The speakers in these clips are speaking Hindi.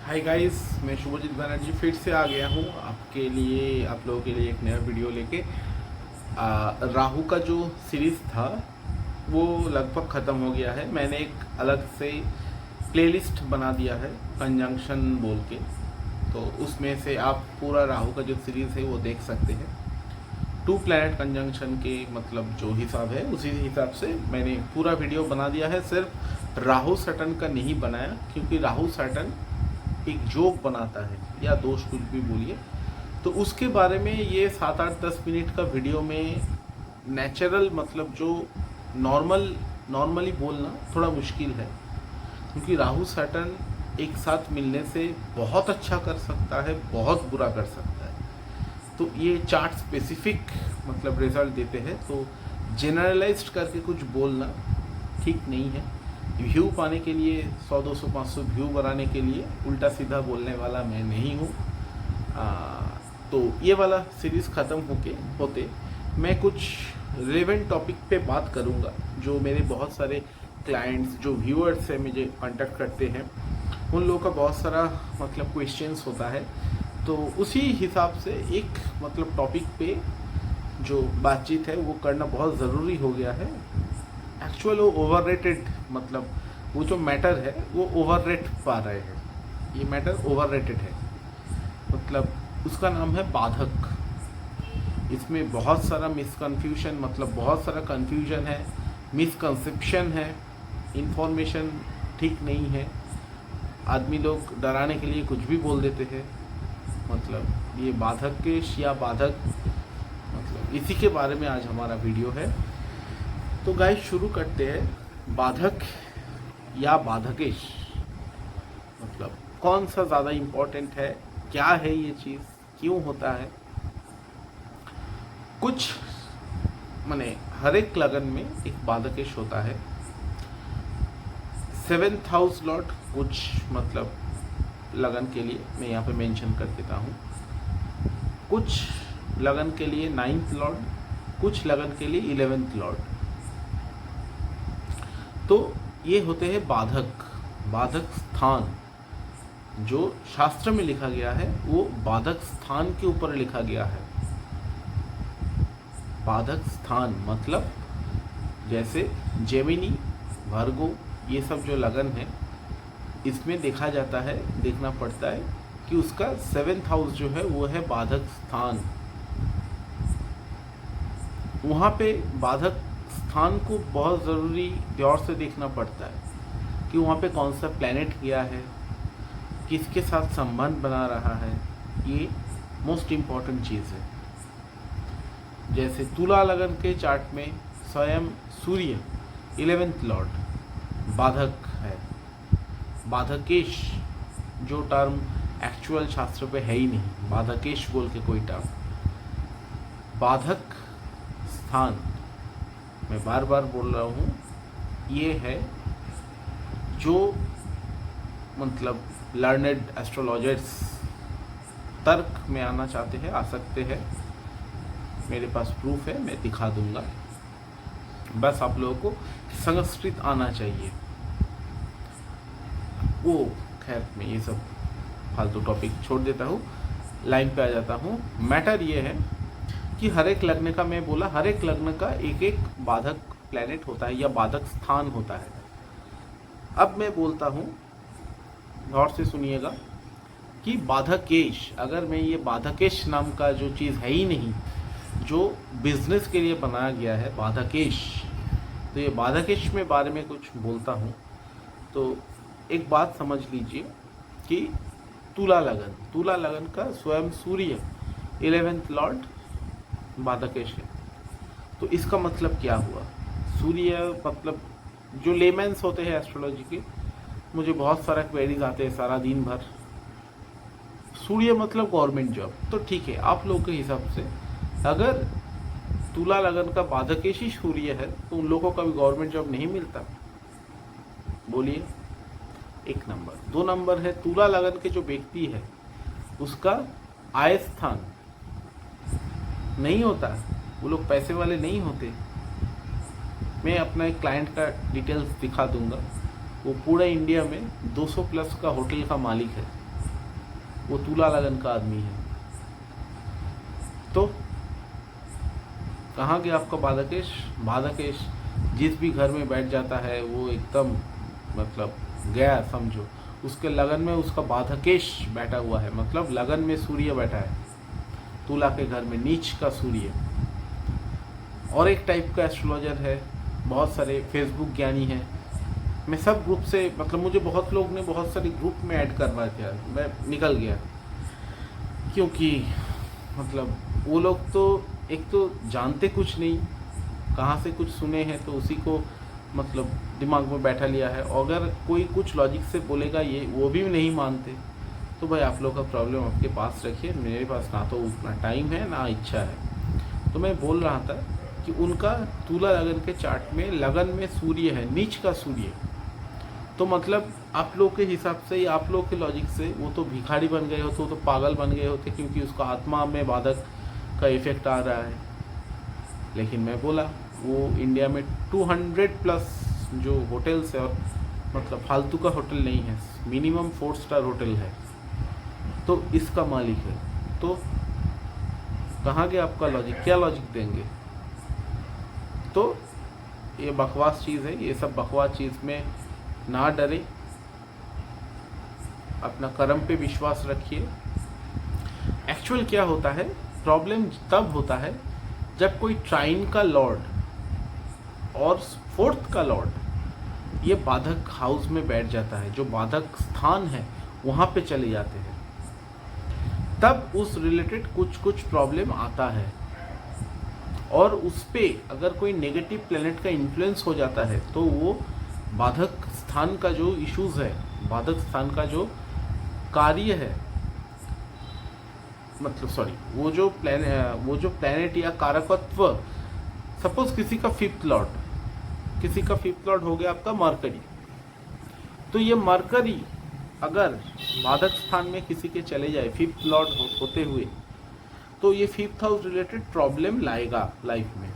हाय गाइस, मैं शुभजीत बनर्जी फिर से आ गया हूँ आप लोगों के लिए एक नया वीडियो लेके। राहु का जो सीरीज़ था वो लगभग ख़त्म हो गया है। मैंने एक अलग से प्लेलिस्ट बना दिया है कंजंक्शन बोल के, तो उसमें से आप पूरा राहु का जो सीरीज़ है वो देख सकते हैं। 2 प्लैनेट कंजंक्शन के मतलब जो हिसाब है उसी हिसाब से मैंने पूरा वीडियो बना दिया है। सिर्फ राहु सैटर्न का नहीं बनाया, क्योंकि राहु सैटर्न एक जोक बनाता है या दोष कुछ भी बोलिए, तो उसके बारे में ये 7-8-10 मिनट का वीडियो में नेचुरल मतलब जो नॉर्मली बोलना थोड़ा मुश्किल है, क्योंकि राहु सैटर्न एक साथ मिलने से बहुत अच्छा कर सकता है, बहुत बुरा कर सकता है। तो ये चार्ट स्पेसिफिक मतलब रिजल्ट देते हैं, तो जनरलाइज्ड करके कुछ बोलना ठीक नहीं है। व्यू पाने के लिए 100, 200, 500 व्यू बनाने के लिए उल्टा सीधा बोलने वाला मैं नहीं हूँ। तो ये वाला सीरीज़ ख़त्म होते मैं कुछ रिलेवेंट टॉपिक पे बात करूँगा। जो मेरे बहुत सारे क्लाइंट्स जो व्यूअर्स हैं मुझे कांटेक्ट करते हैं, उन लोगों का बहुत सारा मतलब क्वेश्चंस होता है, तो उसी हिसाब से एक मतलब टॉपिक पे जो बातचीत है वो करना बहुत ज़रूरी हो गया है। एक्चुअल वो ओवररेटेड मतलब वो जो मैटर है वो ओवररेट पा रहे हैं, ये मैटर ओवररेटेड है। मतलब उसका नाम है बाधक। इसमें बहुत सारा मिसकन्फ्यूजन मतलब बहुत सारा कन्फ्यूजन है, मिसकंसेप्शन है, इन्फॉर्मेशन ठीक नहीं है। आदमी लोग डराने के लिए कुछ भी बोल देते हैं। मतलब ये बाधक केश या बाधक मतलब इसी के बारे में आज हमारा वीडियो है। तो गाइस शुरू करते हैं। बाधक या बाधकेश मतलब कौन सा ज़्यादा इम्पोर्टेंट है, क्या है ये चीज़, क्यों होता है। कुछ माने हर एक लगन में एक बाधकेश होता है। 7th हाउस लॉर्ड कुछ मतलब लगन के लिए मैं यहाँ पे मेंशन कर देता हूँ, कुछ लगन के लिए 9th लॉर्ड, कुछ लगन के लिए 11th लॉर्ड। तो ये होते हैं बाधक स्थान। जो शास्त्र में लिखा गया है वो बाधक स्थान के ऊपर लिखा गया है। बाधक स्थान मतलब जैसे जेमिनी, वर्गो, ये सब जो लगन है इसमें देखा जाता है, देखना पड़ता है कि उसका 7th हाउस जो है वो है बाधक स्थान। वहाँ पे बाधक स्थान को बहुत ज़रूरी गौर से देखना पड़ता है कि वहाँ पे कौन सा प्लैनेट गया है, किसके साथ संबंध बना रहा है। ये मोस्ट इम्पॉर्टेंट चीज़ है। जैसे तुला लगन के चार्ट में स्वयं सूर्य 11th लॉर्ड बाधक है। बाधकेश जो टर्म एक्चुअल शास्त्र पे है ही नहीं, बाधकेश बोल के कोई टर्म। बाधक स्थान मैं बार बार बोल रहा हूँ, ये है जो मतलब लर्नेड एस्ट्रोलॉजर्स तर्क में आना चाहते हैं आ सकते हैं। मेरे पास प्रूफ है, मैं दिखा दूंगा। बस आप लोगों को संस्कृत आना चाहिए। वो खैर मैं ये सब फालतू टॉपिक छोड़ देता हूँ, लाइन पे आ जाता हूँ। मैटर ये है कि हर एक लग्न का, मैं बोला हर एक लग्न का एक एक बाधक प्लैनेट होता है या बाधक स्थान होता है। अब मैं बोलता हूँ, गौर से सुनिएगा कि बाधकेश, अगर मैं ये बाधकेश नाम का जो चीज़ है ही नहीं, जो बिजनेस के लिए बनाया गया है बाधकेश, तो ये बाधकेश में बारे में कुछ बोलता हूँ तो एक बात समझ लीजिए कि तुला लगन का स्वयं सूर्य 11th लॉर्ड बाधकेश है। तो इसका मतलब क्या हुआ? सूर्य मतलब जो लेमेंस होते हैं एस्ट्रोलॉजी के, मुझे बहुत सारा क्वेरीज आते हैं सारा दिन भर। सूर्य मतलब गवर्नमेंट जॉब, तो ठीक है आप लोगों के हिसाब से अगर तुला लगन का बाधकेश ही सूर्य है तो उन लोगों का भी गवर्नमेंट जॉब नहीं मिलता? बोलिए। 1 नंबर। 2 नंबर है तुला लगन के जो व्यक्ति है उसका आय स्थान नहीं होता, वो लोग पैसे वाले नहीं होते। मैं अपना एक क्लाइंट का डिटेल्स दिखा दूंगा। वो पूरा इंडिया में 200 प्लस का होटल का मालिक है। वो तुला लगन का आदमी है। तो कहाँ गया आपका बाधकेश? बाधकेश जिस भी घर में बैठ जाता है वो एकदम मतलब गया समझो। उसके लगन में उसका बाधकेश बैठा हुआ है, मतलब लगन में सूर्य बैठा है तुला के घर में, नीच का सूर्य। और एक टाइप का एस्ट्रोलॉजर है, बहुत सारे फेसबुक ज्ञानी हैं। मैं सब ग्रुप से मतलब मुझे बहुत लोग ने बहुत सारे ग्रुप में ऐड करवा दिया, मैं निकल गया। क्योंकि मतलब वो लोग तो एक तो जानते कुछ नहीं, कहाँ से कुछ सुने हैं तो उसी को मतलब दिमाग में बैठा लिया है। अगर कोई कुछ लॉजिक से बोलेगा ये वो भी नहीं मानते, तो भाई आप लोग का प्रॉब्लम आपके पास रखिए। मेरे पास ना तो उतना टाइम है ना इच्छा है। तो मैं बोल रहा था कि उनका तुला लगन के चार्ट में लगन में सूर्य है, नीच का सूर्य। तो मतलब आप लोग के हिसाब से या आप लोग के लॉजिक से वो तो भिखारी बन गए होते, वो तो पागल बन गए होते, क्योंकि उसका आत्मा में बाधक का इफेक्ट आ रहा है। लेकिन मैं बोला वो इंडिया में 200 प्लस जो होटल्स है, और मतलब फालतू का होटल नहीं है, मिनिमम 4 स्टार होटल है, तो इसका मालिक है। तो कहाँ गया आपका लॉजिक? क्या लॉजिक देंगे? तो ये बकवास चीज़ है। ये सब बकवास चीज़ में ना डरे, अपना कर्म पे विश्वास रखिए। एक्चुअल क्या होता है, प्रॉब्लम तब होता है जब कोई ट्राइन का लॉर्ड और 4th का लॉर्ड ये बाधक हाउस में बैठ जाता है, जो बाधक स्थान है वहाँ पे चले जाते हैं, तब उस रिलेटेड कुछ प्रॉब्लम आता है। और उस पर अगर कोई नेगेटिव प्लेनेट का इन्फ्लुएंस हो जाता है तो वो बाधक स्थान का जो इश्यूज है, बाधक स्थान का जो कार्य है, मतलब सॉरी वो जो प्लेनेट या कारकत्व, सपोज किसी का 5th लॉर्ड हो गया आपका मरकरी। तो ये मरकरी अगर बाधक स्थान में किसी के चले जाए 5th लॉर्ड होते हुए, तो ये 5th हाउस रिलेटेड प्रॉब्लम लाएगा लाइफ में।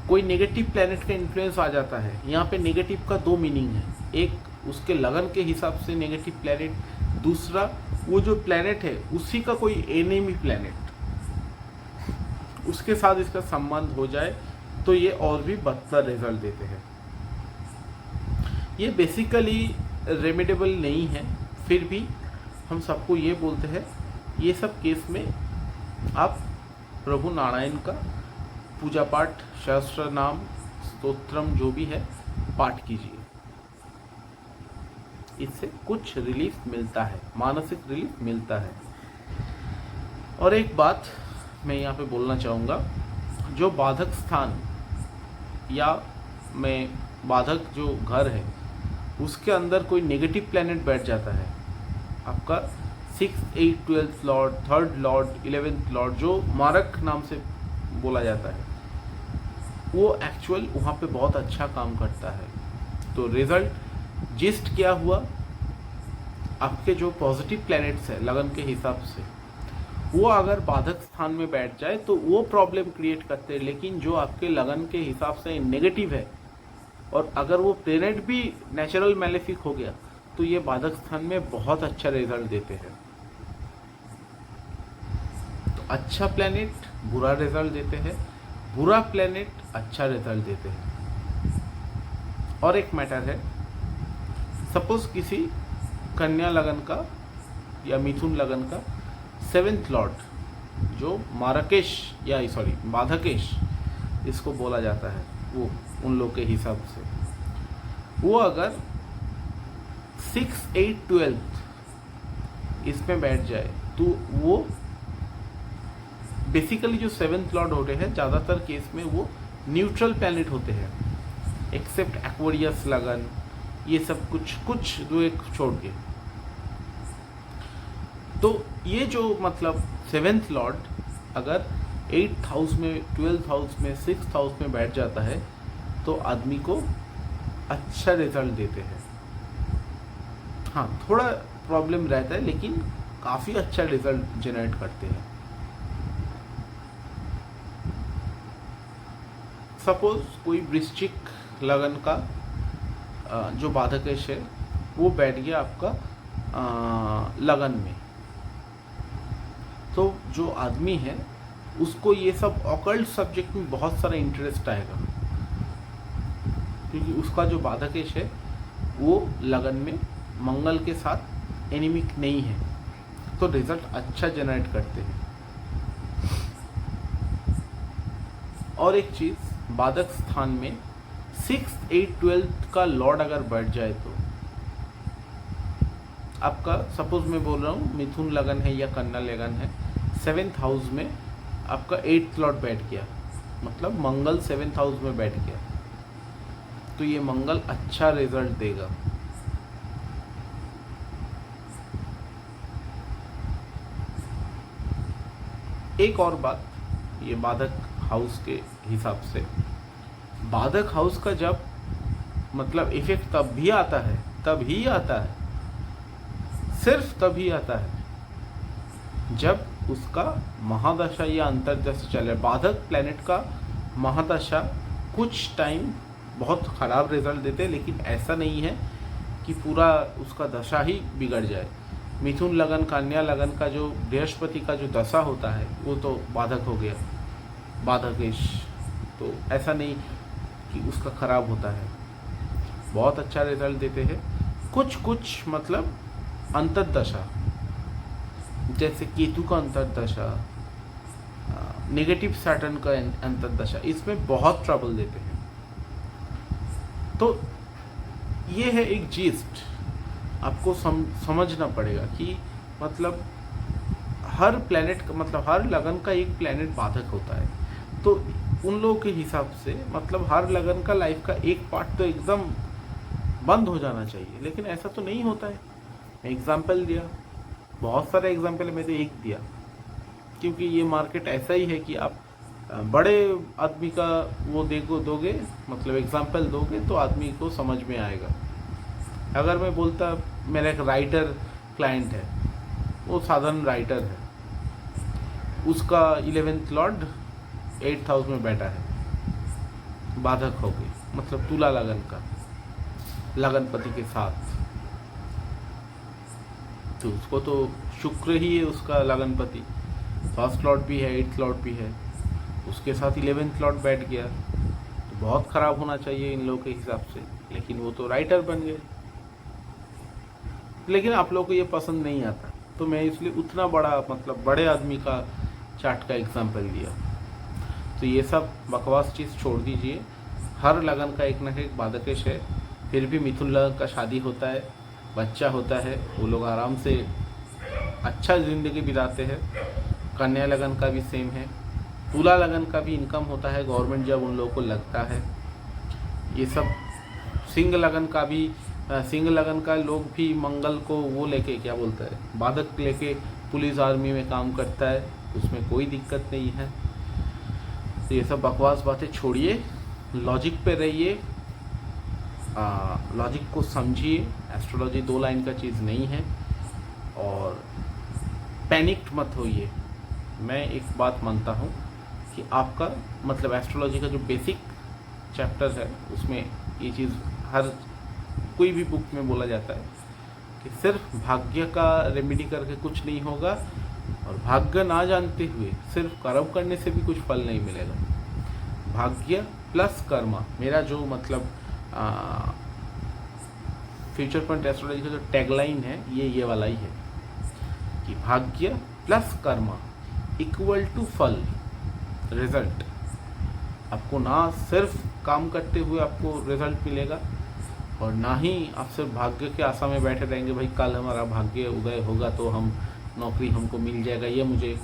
कोई नेगेटिव प्लेनेट का इन्फ्लुएंस आ जाता है। यहाँ पे नेगेटिव का 2 मीनिंग है, एक उसके लगन के हिसाब से नेगेटिव प्लेनेट, दूसरा वो जो प्लेनेट है उसी का कोई एनिमी प्लेनेट, उसके साथ इसका संबंध हो जाए तो ये और भी बदतर रिजल्ट देते हैं। ये बेसिकली रेमेडेबल नहीं है, फिर भी हम सबको ये बोलते हैं, ये सब केस में आप प्रभु नारायण का पूजा पाठ, शास्त्र नाम, स्तोत्रम जो भी है पाठ कीजिए। इससे कुछ रिलीफ मिलता है, मानसिक रिलीफ मिलता है। और एक बात मैं यहाँ पे बोलना चाहूँगा, जो बाधक स्थान या मैं बाधक जो घर है उसके अंदर कोई नेगेटिव प्लेनेट बैठ जाता है, आपका 6th, 8th, 12th Lord, 3rd Lord, 11th Lord, जो मारक नाम से बोला जाता है, वो एक्चुअल वहाँ पे बहुत अच्छा काम करता है। तो रिजल्ट जिस्ट क्या हुआ, आपके जो पॉजिटिव प्लैनेट्स है लगन के हिसाब से, वो अगर बाधक स्थान में बैठ जाए तो वो प्रॉब्लम क्रिएट करते हैं। लेकिन जो आपके लगन के हिसाब से नेगेटिव है, और अगर वो प्लैनेट भी नेचुरल मैलेफिक हो गया, तो ये बाधक स्थान में बहुत अच्छा रिजल्ट देते हैं। तो अच्छा प्लैनेट बुरा रिजल्ट देते हैं, बुरा प्लैनेट अच्छा रिजल्ट देते हैं। और एक मैटर है, सपोज किसी कन्या लगन का या मिथुन लगन का 7th लॉर्ड जो मारकेश या सॉरी बाधकेश इसको बोला जाता है, वो उन लोग के हिसाब से, वो अगर 6, 8, 12 इसमें बैठ जाए तो वो बेसिकली जो 7th लॉर्ड होते हैं ज़्यादातर केस में वो न्यूट्रल प्लैनेट होते हैं, एक्सेप्ट एक्वेरियस लगन, ये सब कुछ दो एक छोड़ के। तो ये जो मतलब 7th लॉर्ड अगर 8th हाउस में, 12th हाउस में, 6th हाउस में बैठ जाता है तो आदमी को अच्छा रिजल्ट देते हैं। हाँ, थोड़ा प्रॉब्लम रहता है लेकिन काफ़ी अच्छा रिजल्ट जनरेट करते हैं। सपोज कोई वृश्चिक लगन का जो बाधकेश है वो बैठ गया आपका लगन में, तो जो आदमी है उसको ये सब ऑकल्ट सब्जेक्ट में बहुत सारा इंटरेस्ट आएगा, क्योंकि उसका जो बाधकेश है वो लगन में मंगल के साथ एनिमिक नहीं है, तो रिजल्ट अच्छा जनरेट करते हैं। और एक चीज़, बाधक स्थान में 6th, 8th, 12th का लॉर्ड अगर बैठ जाए तो आपका, सपोज मैं बोल रहा हूँ मिथुन लगन है या कन्या लगन है, 7th हाउस में आपका 8th लॉर्ड बैठ गया, मतलब मंगल 7th हाउस में बैठ गया, तो ये मंगल अच्छा रिजल्ट देगा। एक और बात, ये बाधक हाउस के हिसाब से, बाधक हाउस का जब मतलब इफेक्ट तब भी आता है, तभी आता है, सिर्फ तभी आता है जब उसका महादशा या अंतर्दशा चले। बाधक प्लैनेट का महादशा कुछ टाइम बहुत ख़राब रिजल्ट देते हैं, लेकिन ऐसा नहीं है कि पूरा उसका दशा ही बिगड़ जाए। मिथुन लगन, कन्या लगन का जो बृहस्पति का जो दशा होता है वो तो बाधक हो गया, बाधकेश, तो ऐसा नहीं कि उसका खराब होता है, बहुत अच्छा रिजल्ट देते हैं। कुछ मतलब अंतर्दशा, जैसे केतु का अंतर्दशा, नेगेटिव सैटर्न का अंतर्दशा, इसमें बहुत ट्रबल देते हैं। तो ये है एक जीस्ट, आपको समझना पड़ेगा कि मतलब हर प्लैनेट का, मतलब हर लगन का एक प्लैनेट बाधक होता है, तो उन लोगों के हिसाब से मतलब हर लगन का लाइफ का एक पार्ट तो एकदम बंद हो जाना चाहिए, लेकिन ऐसा तो नहीं होता है। मैं एग्जाम्पल दिया, बहुत सारे एग्जाम्पल मैंने एक दिया, क्योंकि ये मार्केट ऐसा ही है कि आप बड़े आदमी का वो दोगे, मतलब एग्जाम्पल दोगे तो आदमी को समझ में आएगा। अगर मैं बोलता मेरा एक राइटर क्लाइंट है, वो साधारण राइटर है, उसका 11th लॉर्ड 8th हाउस में बैठा है, बाधक हो गई, मतलब तुला लगन का, लगनपति के साथ, तो उसको तो शुक्र ही है उसका लगनपति, 1st लॉर्ड भी है, 8th लॉर्ड भी है, उसके साथ 11th लॉर्ड बैठ गया, तो बहुत ख़राब होना चाहिए इन लोगों के हिसाब से, लेकिन वो तो राइटर बन गए। लेकिन आप लोगों को ये पसंद नहीं आता, तो मैं इसलिए उतना बड़ा, मतलब बड़े आदमी का चार्ट का एग्जाम्पल दिया। तो ये सब बकवास चीज़ छोड़ दीजिए, हर लगन का एक ना एक बाधकेश है। फिर भी मिथुन लगन का शादी होता है, बच्चा होता है, वो लोग आराम से अच्छा ज़िंदगी बिताते हैं। कन्या लगन का भी सेम है, तुला लगन का भी इनकम होता है गवर्नमेंट जब उन लोगों को लगता है। ये सब सिंह लगन का भी, सिंह लगन का लोग भी मंगल को वो लेके, क्या बोलता है, बाधक लेके पुलिस आर्मी में काम करता है, उसमें कोई दिक्कत नहीं है। तो ये सब बकवास बातें छोड़िए, लॉजिक पे रहिए, लॉजिक को समझिए। एस्ट्रोलॉजी 2 लाइन का चीज़ नहीं है, और पैनिक्ड मत होइए। मैं एक बात मानता हूँ कि आपका मतलब एस्ट्रोलॉजी का जो बेसिक चैप्टर है उसमें ये चीज़ हर कोई भी बुक में बोला जाता है कि सिर्फ भाग्य का रेमेडी करके कुछ नहीं होगा, और भाग्य ना जानते हुए सिर्फ कर्म करने से भी कुछ फल नहीं मिलेगा। भाग्य प्लस कर्मा, मेरा जो मतलब फ्यूचर पॉइंट एस्ट्रोलॉजी का जो टैगलाइन है ये वाला ही है कि भाग्य प्लस कर्मा इक्वल टू फल, रिजल्ट। आपको ना सिर्फ काम करते हुए आपको रिजल्ट मिलेगा, और ना ही आप सिर्फ भाग्य के आशा में बैठे रहेंगे, भाई कल हमारा भाग्य उदय होगा तो हम नौकरी हमको मिल जाएगा, ये मुझे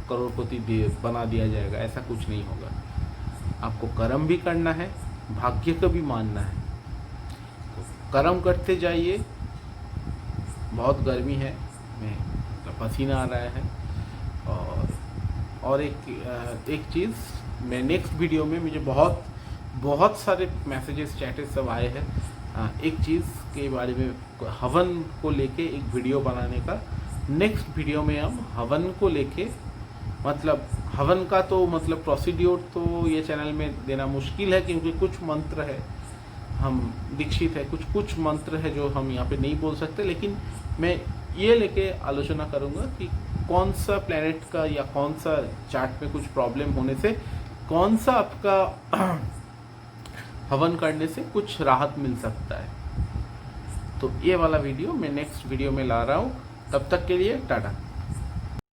करोड़पति बना दिया जाएगा, ऐसा कुछ नहीं होगा। आपको कर्म भी करना है, भाग्य को भी मानना है, तो कर्म करते जाइए। बहुत गर्मी है, मैं पसीना आ रहा है। और एक चीज़, मैं नेक्स्ट वीडियो में, मुझे बहुत सारे मैसेजेस चैटेस सब आए हैं, एक चीज़ के बारे में, हवन को लेके एक वीडियो बनाने का। नेक्स्ट वीडियो में हम हवन को लेके, मतलब हवन का तो मतलब प्रोसीड्योर तो ये चैनल में देना मुश्किल है, क्योंकि कुछ मंत्र है, हम दीक्षित है, कुछ मंत्र है जो हम यहाँ पे नहीं बोल सकते। लेकिन मैं ये लेके आलोचना करूँगा कि कौन सा प्लैनेट का या कौन सा चार्ट में कुछ प्रॉब्लम होने से कौन सा आपका हवन करने से कुछ राहत मिल सकता है। तो ये वाला वीडियो मैं नेक्स्ट वीडियो में ला रहा हूँ। तब तक के लिए टाटा।